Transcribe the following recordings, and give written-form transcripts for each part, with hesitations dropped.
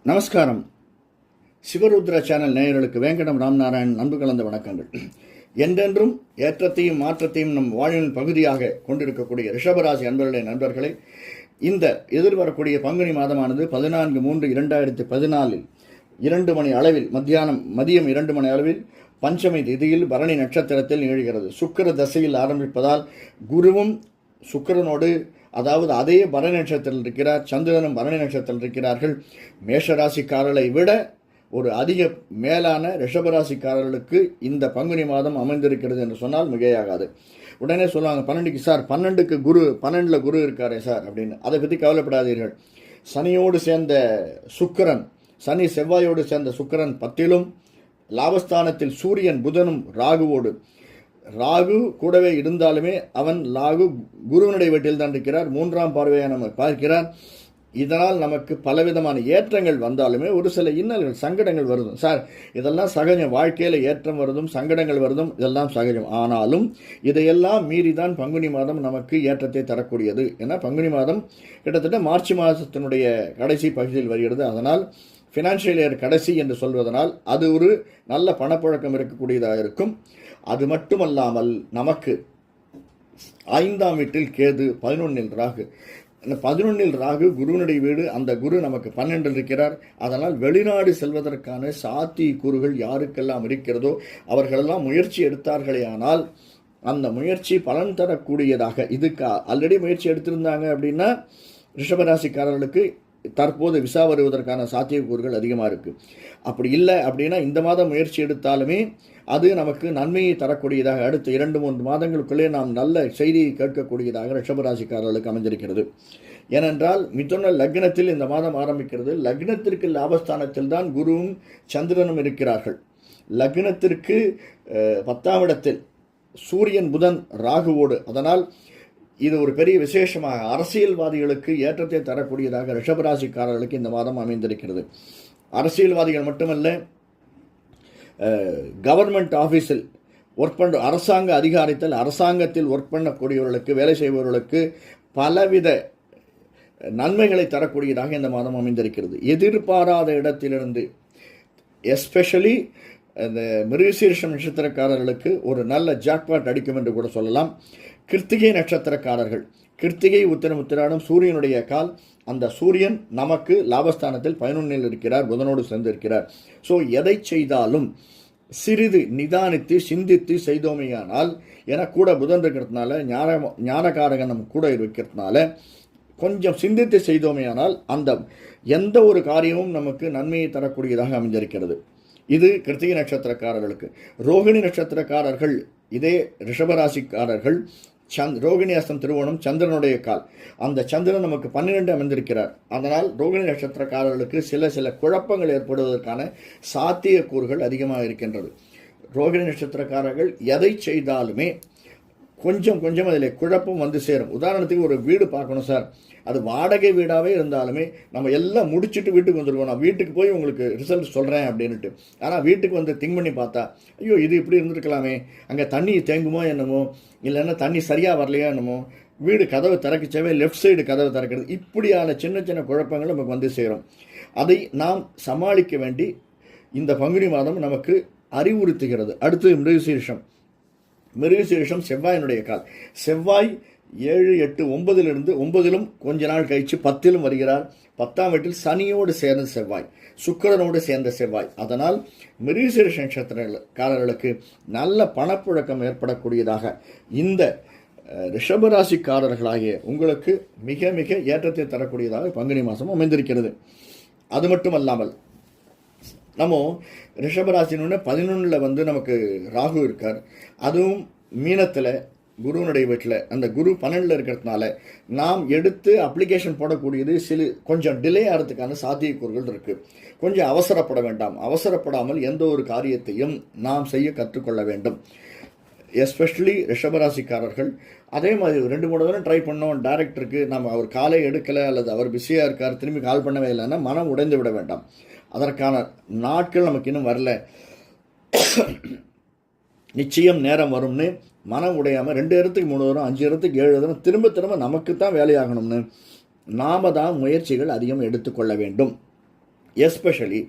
நமஸ்காரம். சிவருத்ரா சேனல் நேயர்களுக்கு வேங்கடம் ராம்நாராயண் அன்பு கலந்த வணக்கங்கள். என்றென்றும் ஏற்றத்தையும் மாற்றத்தையும் நம் வாழ்வின் பகுதியாக கொண்டிருக்கக்கூடிய ரிஷபராசி நண்பர்களே, இந்த எதிர்வரக்கூடிய பங்குனி மாதமானது 14/3/2014 2 மணி அளவில் மதியம் 2 மணி அளவில் பஞ்சமி திதியில் பரணி நட்சத்திரத்தில் நிகழ்கிறது. சுக்கிர தசையில் ஆரம்பிப்பதால் குருவும் சுக்கிரனோடு, அதாவது அதே பரணி நட்சத்திரத்தில் இருக்கிறார், சந்திரனும் பரணி நட்சத்திரத்தில் இருக்கிறார்கள். மேஷராசிக்காரர்களை விட ஒரு அதிக மேலான ரிஷபராசிக்காரர்களுக்கு இந்த பங்குனி மாதம் அமைந்திருக்கிறது என்று சொன்னால் மிகையாகாது. உடனே சொல்லுவாங்க, 12க்கு சார், 12க்கு குரு, 12ல் குரு இருக்காரே சார் அப்படின்னு. அதை பற்றி கவலைப்படாதீர்கள். சனியோடு சேர்ந்த சுக்கிரன், சனி செவ்வாயோடு சேர்ந்த சுக்கிரன் 10லும், லாபஸ்தானத்தில் சூரியன் புதனும் ராகுவோடு, ராகு கூடவே இருந்தாலுமே அவன் குருவனுடைய வீட்டில் தான் இருக்கிறார், 3ஆம் பார்வையை நம்ம பார்க்கிறார். இதனால் நமக்கு பலவிதமான ஏற்றங்கள் வந்தாலுமே ஒரு சில இன்னல்கள், சங்கடங்கள் வருதும். சார், இதெல்லாம் சகஜம், வாழ்க்கையில் ஏற்றம் வருதும் சங்கடங்கள் வருதும், இதெல்லாம் சகஜம். ஆனாலும் இதையெல்லாம் மீறிதான் பங்குனி மாதம் நமக்கு ஏற்றத்தை தரக்கூடியது. ஏன்னா பங்குனி மாதம் கிட்டத்தட்ட மார்ச் மாதத்தினுடைய கடைசி பகுதியில் வருகிறது. அதனால் ஃபினான்ஷியல் இயர் கடைசி என்று சொல்வதனால் அது ஒரு நல்ல பணப்புழக்கம் இருக்கக்கூடியதாக இருக்கும். அது மட்டுமல்லாமல் நமக்கு 5ஆம் வீட்டில் கேது, 11ல் ராகு. அந்த 11ல் ராகு குருவனுடைய வீடு, அந்த குரு நமக்கு 12ல் இருக்கிறார். அதனால் வெளிநாடு செல்வதற்கான சாத்தியக்கூறுகள் யாருக்கெல்லாம் இருக்கிறதோ அவர்களெல்லாம் முயற்சி எடுத்தார்களே ஆனால் அந்த முயற்சி பலன் தரக்கூடியதாக. இதுக்கு ஆல்ரெடி முயற்சி எடுத்திருந்தாங்க அப்படின்னா ரிஷபராசிக்காரர்களுக்கு தற்போது விசா வருவதற்கான சாத்தியக்கூறுகள் அதிகமாக இருக்குது. அப்படி இல்லை அப்படின்னா இந்த மாதம் முயற்சி எடுத்தாலுமே அது நமக்கு நன்மையை தரக்கூடியதாக, அடுத்த 2-3 மாதங்களுக்குள்ளே நாம் நல்ல செய்தியை கேட்கக்கூடியதாக ரிஷபராசிக்காரர்களுக்கு அமைந்திருக்கிறது. ஏனென்றால் மிதுன லக்னத்தில் இந்த மாதம் ஆரம்பிக்கிறது. லக்னத்திற்கு லாபஸ்தானத்தில் தான் குருவும் சந்திரனும் இருக்கிறார்கள். லக்னத்திற்கு 10ஆம் இடத்தில் சூரியன் புதன் ராகுவோடு. அதனால் இது ஒரு பெரிய விசேஷமாக அரசியல்வாதிகளுக்கு ஏற்றத்தை தரக்கூடியதாக ரிஷபராசிக்காரர்களுக்கு இந்த மாதம் அமைந்திருக்கிறது. அரசியல்வாதிகள் மட்டுமல்ல, கவர்மெண்ட் ஆஃபீஸில் ஒர்க் பண்ணுற அரசாங்க அதிகாரத்தில், அரசாங்கத்தில் ஒர்க் பண்ணக்கூடியவர்களுக்கு, வேலை செய்பவர்களுக்கு பலவித நன்மைகளை தரக்கூடியதாக இந்த மாதம் அமைந்திருக்கிறது. எதிர்பாராத இடத்திலிருந்து, எஸ்பெஷலி இந்த மிருகசீரிஷம் நட்சத்திரக்காரர்களுக்கு ஒரு நல்ல ஜாக்பாட் அடிக்கும் என்று கூட சொல்லலாம். கிருத்திகை நட்சத்திரக்காரர்கள், கிருத்திகை உத்திராடம் சூரியனுடைய கால். அந்த சூரியன் நமக்கு லாபஸ்தானத்தில் 11ல் இருக்கிறார், புதனோடு சேர்ந்து இருக்கிறார். ஸோ எதை செய்தாலும் சிறிது நிதானித்து சிந்தித்து செய்தோமையானால், ஏன்னா கூட புதன் இருக்கிறதுனால, ஞானகாரகன் நம்ம கூட இருக்கிறதுனால கொஞ்சம் சிந்தித்து செய்தோமையானால் அந்த எந்த ஒரு காரியமும் நமக்கு நன்மையை தரக்கூடியதாக அமைந்திருக்கிறது. இது கிருத்திகை நட்சத்திரக்காரர்களுக்கு. ரோகிணி நட்சத்திரக்காரர்கள், இதே ரிஷபராசிக்காரர்கள், ரோகிணி அஸ்தம் திருவோணம் சந்திரனுடைய கால். அந்த சந்திரன் நமக்கு 12 அமைந்திருக்கிறார். அதனால் ரோகிணி நட்சத்திரக்காரர்களுக்கு சில குழப்பங்கள் ஏற்படுவதற்கான சாத்தியக்கூறுகள் அதிகமாக இருக்கின்றது. ரோகிணி நட்சத்திரக்காரர்கள் எதை செய்தாலுமே கொஞ்சம் அதில் குழப்பம் வந்து சேரும். உதாரணத்துக்கு ஒரு வீடு பார்க்கணும் சார், அது வாடகை வீடாகவே இருந்தாலுமே நம்ம எல்லாம் முடிச்சுட்டு வீட்டுக்கு வந்துடுவோம். நான் வீட்டுக்கு போய் உங்களுக்கு ரிசல்ட் சொல்கிறேன் அப்படின்ட்டு. ஆனால் வீட்டுக்கு வந்து திங்க் பண்ணி பார்த்தா, ஐயோ இது இப்படி இருந்திருக்கலாமே, அங்கே தண்ணி தேங்குமோ என்னமோ, இல்லைன்னா தண்ணி சரியாக வரலையோ என்னமோ, வீடு கதவை திறக்கச்சவே லெஃப்ட் சைடு கதவை திறக்கிறது, இப்படியான சின்ன குழப்பங்கள் நமக்கு வந்து சேரும். அதை நாம் சமாளிக்க வேண்டி இந்த பங்குனி மாதம் நமக்கு அறிவுறுத்துகிறது. அடுத்து மிருகசீரிஷம் செவ்வாயினுடைய கால். செவ்வாய் 7, 8, 9லிருந்து 9லும் கொஞ்ச நாள் கழித்து 10லும் வருகிறார். 10ஆம் வீட்டில் சனியோடு சேர்ந்த செவ்வாய், சுக்கிரனோடு சேர்ந்த செவ்வாய். அதனால் மிருகசீரிஷ நட்சத்திரக்காரர்களுக்கு நல்ல பணப்புழக்கம் ஏற்படக்கூடியதாக இந்த ரிஷபராசிக்காரர்களாகிய உங்களுக்கு மிக ஏற்றத்தை தரக்கூடியதாக பங்குனி மாதம் அமைந்திருக்கிறது. அது மட்டுமல்லாமல் நம்ம ரிஷபராசின்னு 11ல் நமக்கு ராகு இருக்கார். அதுவும் மீனத்தில் குருவனுடைய வீட்டில். அந்த குரு 12ல் இருக்கிறதுனால நாம் எடுத்து அப்ளிகேஷன் போடக்கூடியது கொஞ்சம் டிலே ஆகிறதுக்கான சாத்தியக்கூறுகள் இருக்குது. கொஞ்சம் அவசரப்பட வேண்டாம். அவசரப்படாமல் எந்த ஒரு காரியத்தையும் நாம் செய்ய கற்றுக்கொள்ள வேண்டும். எஸ்பெஷலி ரிஷபராசிக்காரர்கள். அதே மாதிரி 2-3 தடவை ட்ரை பண்ணோம், டைரக்டருக்கு நம்ம அவர் காலை எடுக்கலை அல்லது அவர் பிஸியாக இருக்கார், திரும்பி கால் பண்ணவே இல்லைன்னா மனம் உடைந்து விட வேண்டாம். அதற்கான நாட்கள் நமக்கு இன்னும் வரல, நிச்சயம் நேரம் வரும்னு மனம் உடையாமல் 2 இடத்துக்கு 3 தரம், 5 இடத்துக்கு 7 தரம் திரும்ப நமக்கு தான் வேலையாகணும்னு நாம தான் முயற்சிகள் அதிகம் எடுத்துக்கொள்ள வேண்டும். எஸ்பெஷலி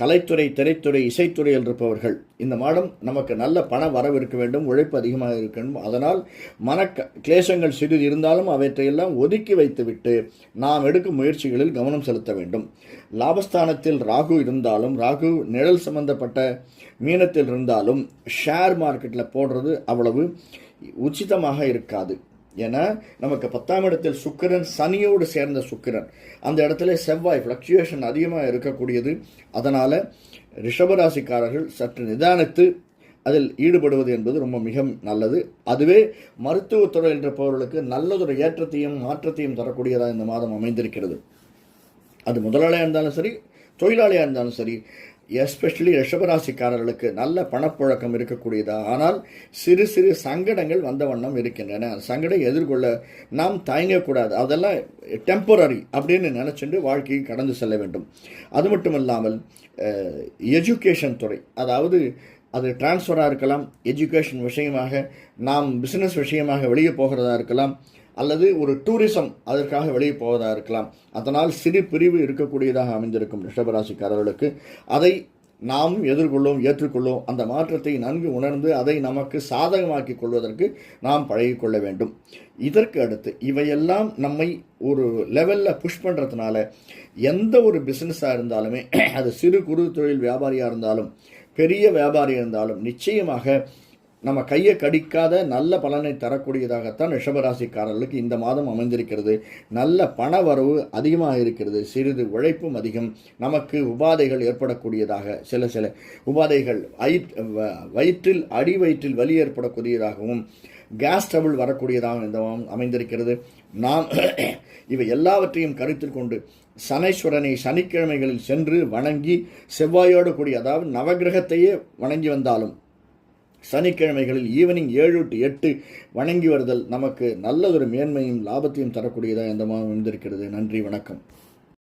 கலைத்துறை, திரைத்துறை, இசைத்துறையில் இருப்பவர்கள் இந்த மாதம் நமக்கு நல்ல பண வரவு இருக்க வேண்டும், உழைப்பு அதிகமாக இருக்க வேண்டும். அதனால் கிளேசங்கள் சிறிது இருந்தாலும் அவற்றையெல்லாம் ஒதுக்கி வைத்துவிட்டு நாம் எடுக்கும் முயற்சிகளில் கவனம் செலுத்த வேண்டும். லாபஸ்தானத்தில் ராகு இருந்தாலும், ராகு நிழல் சம்பந்தப்பட்ட மீனத்தில் இருந்தாலும் ஷேர் மார்க்கெட்டில் போடுறது அவ்வளவு உச்சிதமாக இருக்காது. ஏன்னா நமக்கு 10ஆம் இடத்தில் சுக்கிரன், சனியோடு சேர்ந்த சுக்கிரன், அந்த இடத்துல செவ்வாய் ஃப்ளக்சுவேஷன் அதிகமாக இருக்கக்கூடியது. அதனால் ரிஷபராசிக்காரர்கள் சற்று நிதானித்து அதில் ஈடுபடுவது என்பது ரொம்ப மிக நல்லது. அதுவே மருத்துவத்துறை இருப்பவர்களுக்கு நல்லதொரு ஏற்றத்தையும் மாற்றத்தையும் தரக்கூடியதாக இந்த மாதம் அமைந்திருக்கிறது. அது முதலாளியாக இருந்தாலும் சரி, தொழிலாளியாக இருந்தாலும் சரி, எஸ்பெஷலி ரிஷபராசிக்காரர்களுக்கு நல்ல பணப்புழக்கம் இருக்கக்கூடியதா. ஆனால் சிறு சிறு சங்கடங்கள் வந்த வண்ணம் இருக்கின்றன. சங்கடம் எதிர்கொள்ள நாம் தயங்கக்கூடாது. அதெல்லாம் டெம்பரரி அப்படின்னு நினச்சிட்டு வாழ்க்கையை கடந்து செல்ல வேண்டும். அது மட்டும் இல்லாமல் எஜுகேஷன் துறை, அதாவது அது டிரான்ஸ்ஃபராக இருக்கலாம், எஜுகேஷன் விஷயமாக நாம் பிஸ்னஸ் விஷயமாக வெளியே போகிறதா இருக்கலாம், அல்லது ஒரு டூரிசம் அதற்காக வெளியே போவதாக இருக்கலாம். அதனால் சிறு பிரிவு இருக்கக்கூடியதாக அமைந்திருக்கும் ரிஷபராசிக்காரர்களுக்கு அதை நாம் ஏற்றுக்கொள்ளும். அந்த மாற்றத்தை நன்கு உணர்ந்து அதை நமக்கு சாதகமாக்கி கொள்வதற்கு நாம் பழகிக்கொள்ள வேண்டும். இதற்கு அடுத்து இவையெல்லாம் நம்மை ஒரு லெவலில் புஷ் பண்ணுறதுனால எந்த ஒரு பிஸ்னஸாக இருந்தாலுமே, அது சிறு குறு தொழில் வியாபாரியாக இருந்தாலும் பெரிய வியாபாரியாக இருந்தாலும் நிச்சயமாக நம்ம கையை கடிக்காத நல்ல பலனை தரக்கூடியதாகத்தான் ரிஷபராசிக்காரர்களுக்கு இந்த மாதம் அமைந்திருக்கிறது. நல்ல பண வரவு அதிகமாக இருக்கிறது. சிறிது உழைப்பும் அதிகம். நமக்கு உபாதைகள் ஏற்படக்கூடியதாக, சில உபாதைகள் வயிற்றில் அடி வயிற்றில் வலி ஏற்படக்கூடியதாகவும், கேஸ் ட்ரபிள் வரக்கூடியதாகவும் இந்த மாதம் அமைந்திருக்கிறது. நாம் இவை எல்லாவற்றையும் கருத்தில் கொண்டு சனீஸ்வரனை சனிக்கிழமைகளில் சென்று வணங்கி, செவ்வாயோடு கூடிய, அதாவது நவகிரகத்தையே வணங்கி வந்தாலும் சனிக்கிழமைகளில் ஈவினிங் 7 to 8 வணங்கி வருதல் நமக்கு நல்லதொரு மேன்மையும் லாபத்தையும் தரக்கூடியதாக இந்த மாதம் இருந்திருக்கிறது. நன்றி, வணக்கம்.